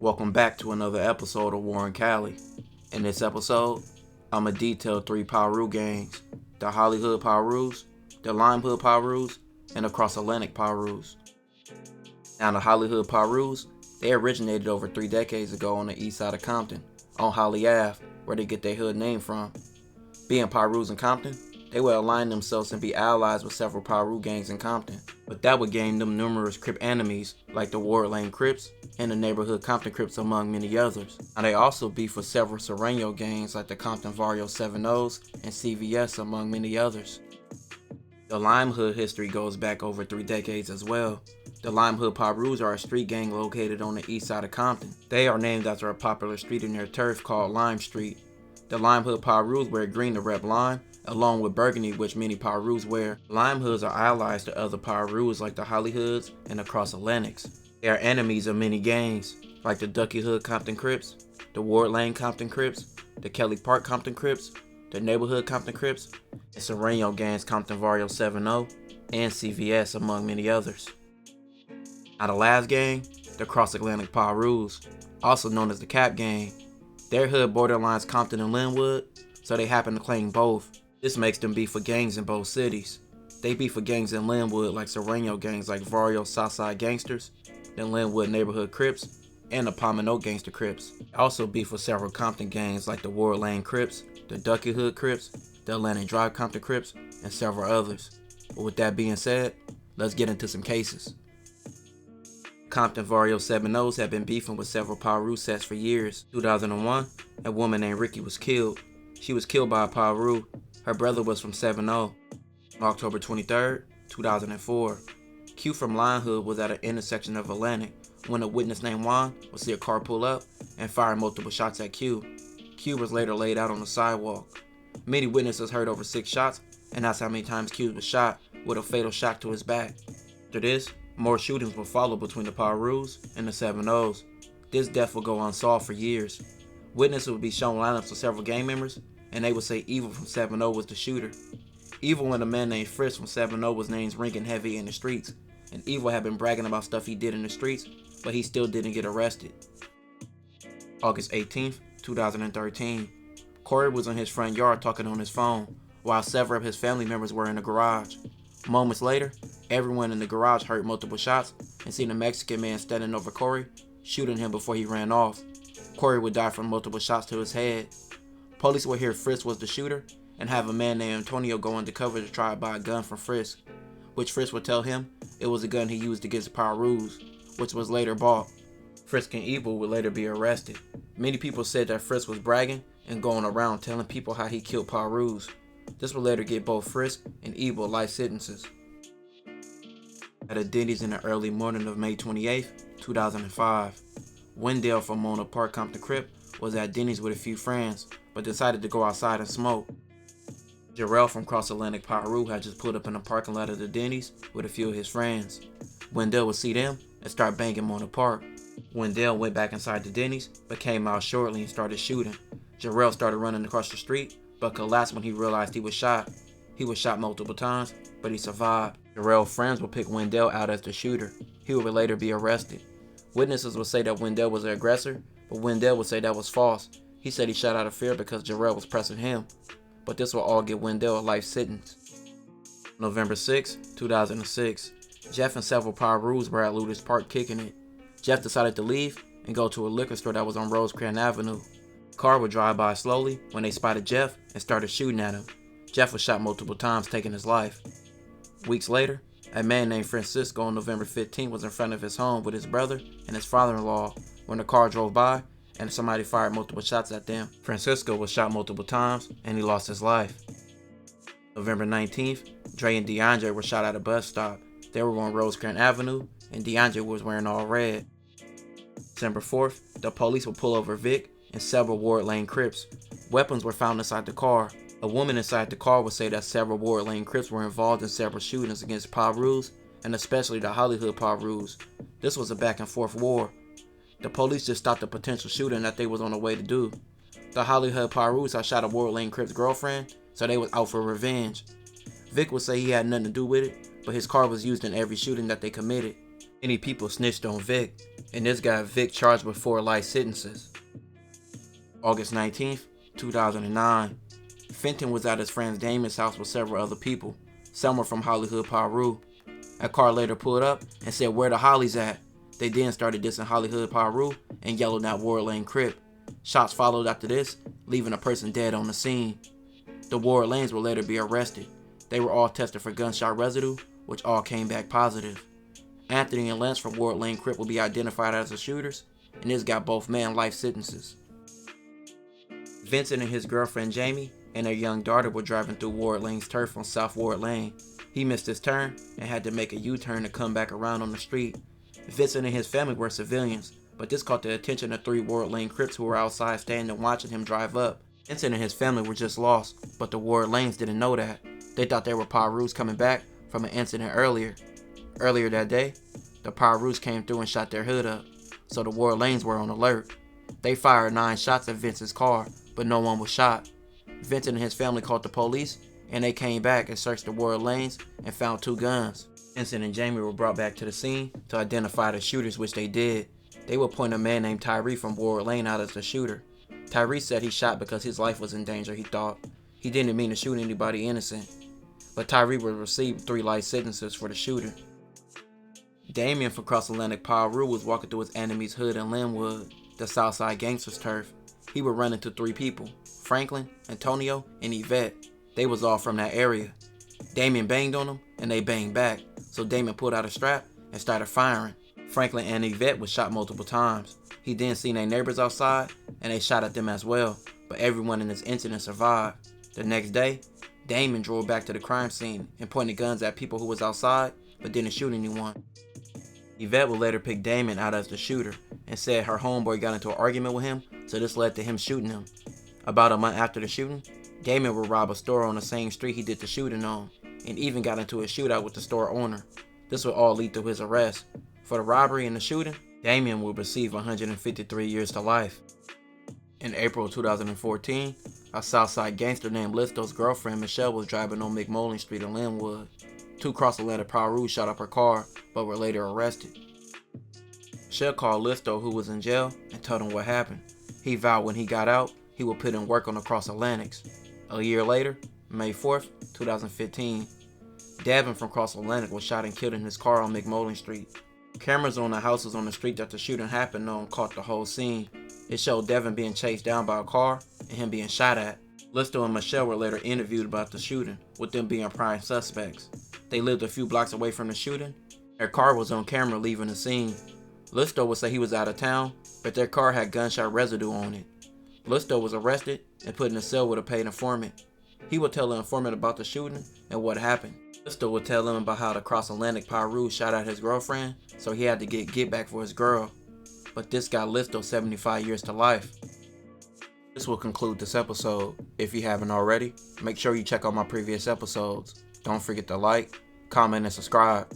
Welcome back to another episode of Warren Cali. In this episode, I'ma detail 3 Piru gangs: the Hollywood Pirus, the Limehood Pirus, and the Cross Atlantic Pirus. Now the Hollywood Pirus, they originated over 3 decades ago on the east side of Compton, on Holly Ave, where they get their hood name from. Being Pirus in Compton, they would align themselves and be allies with several Piru gangs in Compton, but that would gain them numerous Crip enemies like the Ward Lane Crips and the neighborhood Compton Crips, among many others. Now they also beef with several Surenos gangs like the Compton Surenos and CVS, among many others. The Limehood history goes back over 3 decades as well. The Limehood Pirus are a street gang located on the east side of Compton. They are named after a popular street in their turf called Lime Street. The Limehood Pirus wear green to rep lime, along with burgundy, which many Pirus wear. Limehoods are allies to other Pirus like the Hollyhoods and the Cross Atlantics. They are enemies of many gangs, like the Ducky Hood Compton Crips, the Ward Lane Compton Crips, the Kelly Park Compton Crips, the Neighborhood Compton Crips, and Sereno gangs Compton 70 and CVS, among many others. Now the last gang, the Cross Atlantic Pirus, also known as the Cap Gang. Their hood borderlines Compton and Linwood, so they happen to claim both. This makes them beef for gangs in both cities. They beef for gangs in Linwood like Sereno gangs like Vario Southside Gangsters, the Linwood Neighborhood Crips, and the Palm and Oak Gangster Crips. They also beef for several Compton gangs like the Ward Lane Crips, the Ducky Hood Crips, the Atlantic Drive Compton Crips, and several others. But with that being said, let's get into some cases. Compton 70s have been beefing with several Piru sets for years. 2001, a woman named Ricky was killed. She was killed by a Piru. Her brother was from 70. On October 23rd, 2004, Q from Limehood was at an intersection of Atlantic when a witness named Juan would see a car pull up and fire multiple shots at Q. Q was later laid out on the sidewalk. Many witnesses heard over 6 shots, and that's how many times Q was shot, with a fatal shot to his back. After this, more shootings would follow between the Pirus and the 70s. This death would go unsolved for years. Witnesses would be shown lineups of several gang members, and they would say Evil from 70 was the shooter. Evil and a man named Frisk from 70 was names ringing heavy in the streets, and Evil had been bragging about stuff he did in the streets, but he still didn't get arrested. August 18th, 2013, Corey was in his front yard talking on his phone, while several of his family members were in the garage. Moments later, everyone in the garage heard multiple shots and seen a Mexican man standing over Corey, shooting him before he ran off. Corey would die from multiple shots to his head. Police would hear Frisk was the shooter and have a man named Antonio go undercover to try to buy a gun from Frisk, which Frisk would tell him it was a gun he used against Pirus, which was later bought. Frisk and Evil would later be arrested. Many people said that Frisk was bragging and going around telling people how he killed Pirus. This would later get both Frisk and Evil life sentences. At a Denny's in the early morning of May 28, 2005, Wendell from Mona Park Compton Crip was at Denny's with a few friends, but decided to go outside and smoke. Jarrell from Cross Atlantic Piru had just pulled up in the parking lot of the Denny's with a few of his friends. Wendell would see them and start banging Mona Park. Wendell went back inside the Denny's, but came out shortly and started shooting. Jarrell started running across the street, but collapsed when he realized he was shot. He was shot multiple times, but he survived. Jarrell's friends would pick Wendell out as the shooter. He would later be arrested. Witnesses would say that Wendell was the aggressor, but Wendell would say that was false. He said he shot out of fear because Jarrell was pressing him. But this will all get Wendell a life sentence. November 6, 2006, Jeff and several Pirus were at Ludus Park kicking it. Jeff decided to leave and go to a liquor store that was on Rosecrans Avenue. The car would drive by slowly when they spotted Jeff and started shooting at him. Jeff was shot multiple times, taking his life. Weeks later, a man named Francisco on November 15 was in front of his home with his brother and his father-in-law when the car drove by and somebody fired multiple shots at them. Francisco was shot multiple times and he lost his life. November 19th, Dre and DeAndre were shot at a bus stop. They were on Rosecrans Avenue and DeAndre was wearing all red. December 4th, the police would pull over Vic and several Ward Lane Crips. Weapons were found inside the car. A woman inside the car would say that several Ward Lane Crips were involved in several shootings against Pirus, and especially the Hollywood Pirus. This was a back and forth war. The police just stopped a potential shooting that they was on the way to do. The Hollywood Pirus had shot a Ward Lane Crip's girlfriend, so they was out for revenge. Vic would say he had nothing to do with it, but his car was used in every shooting that they committed. Many people snitched on Vic, and this got Vic charged with 4 life sentences. August 19th, 2009. Fenton was at his friend Damon's house with several other people. Some were from Hollywood, Piru. A car later pulled up and said, "Where the Hollies at?" They then started dissing Hollywood, Piru and yelling at Ward Lane Crip. Shots followed after this, leaving a person dead on the scene. The Ward Lanes would later be arrested. They were all tested for gunshot residue, which all came back positive. Anthony and Lance from Ward Lane Crip will be identified as the shooters, and this got both men life sentences. Vincent and his girlfriend Jamie and their young daughter were driving through Ward Lane's turf on South Ward Lane. He missed his turn and had to make a U-turn to come back around on the street. Vincent and his family were civilians, but this caught the attention of 3 Ward Lane Crips who were outside standing and watching him drive up. Vincent and his family were just lost, but the Ward Lanes didn't know that. They thought they were Pirus coming back from an incident earlier. Earlier that day, the Pirus came through and shot their hood up, so the Ward Lanes were on alert. They fired 9 shots at Vincent's car, but no one was shot. Vincent and his family called the police, and they came back and searched the Ward Lanes and found 2 guns. Vincent and Jamie were brought back to the scene to identify the shooters, which they did. They would point a man named Tyree from Ward Lane out as the shooter. Tyree said he shot because his life was in danger, he thought. He didn't mean to shoot anybody innocent. But Tyree would receive 3 life sentences for the shooter. Damien from Cross Atlantic Piru was walking through his enemy's hood in Linwood, the Southside gangsters' turf. He would run into 3 people, Franklin, Antonio, and Yvette. They was all from that area. Damien banged on them, and they banged back, so Damien pulled out a strap and started firing. Franklin and Yvette was shot multiple times. He then seen their neighbors outside, and they shot at them as well, but everyone in this incident survived. The next day, Damien drove back to the crime scene and pointed guns at people who was outside, but didn't shoot anyone. Yvette would later pick Damien out as the shooter and said her homeboy got into an argument with him, so this led to him shooting him. About a month after the shooting, Damien would rob a store on the same street he did the shooting on, and even got into a shootout with the store owner. This would all lead to his arrest. For the robbery and the shooting, Damien would receive 153 years to life. In April 2014, a Southside gangster named Listo's girlfriend Michelle was driving on McMullen Street in Linwood. 2 Cross Atlantic Piru shot up her car, but were later arrested. Michelle called Listo, who was in jail, and told him what happened. He vowed when he got out, he would put in work on the Cross Atlantics. A year later, May 4th, 2015, Davin from Cross Atlantic was shot and killed in his car on McMullen Street. Cameras on the houses on the street that the shooting happened on caught the whole scene. It showed Devin being chased down by a car and him being shot at. Listo and Michelle were later interviewed about the shooting, with them being prime suspects. They lived a few blocks away from the shooting. Their car was on camera leaving the scene. Listo would say he was out of town, but their car had gunshot residue on it. Listo was arrested and put in a cell with a paid informant. He would tell the informant about the shooting and what happened. Listo would tell him about how the Cross Atlantic Piru shot at his girlfriend, so he had to get back for his girl. But this got Listo 75 years to life. This will conclude this episode. If you haven't already, make sure you check out my previous episodes. Don't forget to like, comment, and subscribe.